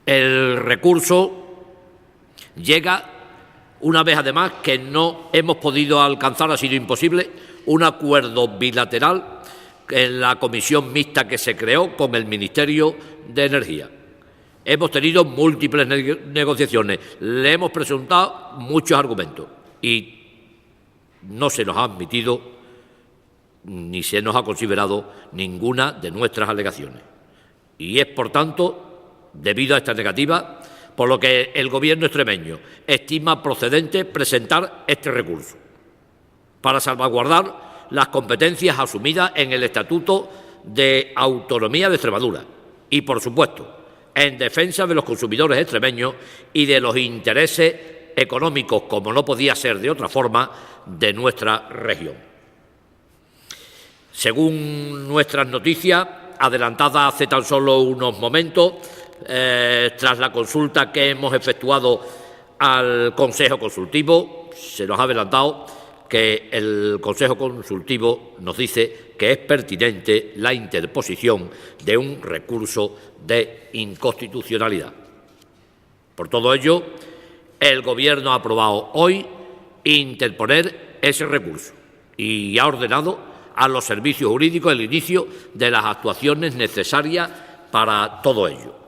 El recurso llega una vez, además, que no hemos podido alcanzar, ha sido imposible, un acuerdo bilateral en la comisión mixta que se creó con el Ministerio de Energía. Hemos tenido múltiples negociaciones, le hemos presentado muchos argumentos y no se nos ha admitido ni se nos ha considerado ninguna de nuestras alegaciones. Y es, por tanto, debido a esta negativa, por lo que el Gobierno extremeño estima procedente presentar este recurso para salvaguardar las competencias asumidas en el Estatuto de Autonomía de Extremadura y, por supuesto, en defensa de los consumidores extremeños y de los intereses económicos, como no podía ser de otra forma, de nuestra región. Según nuestras noticias, adelantadas hace tan solo unos momentos, tras la consulta que hemos efectuado al Consejo Consultivo, se nos ha adelantado que el Consejo Consultivo nos dice que es pertinente la interposición de un recurso de inconstitucionalidad. Por todo ello, el Gobierno ha aprobado hoy interponer ese recurso y ha ordenado a los servicios jurídicos el inicio de las actuaciones necesarias para todo ello.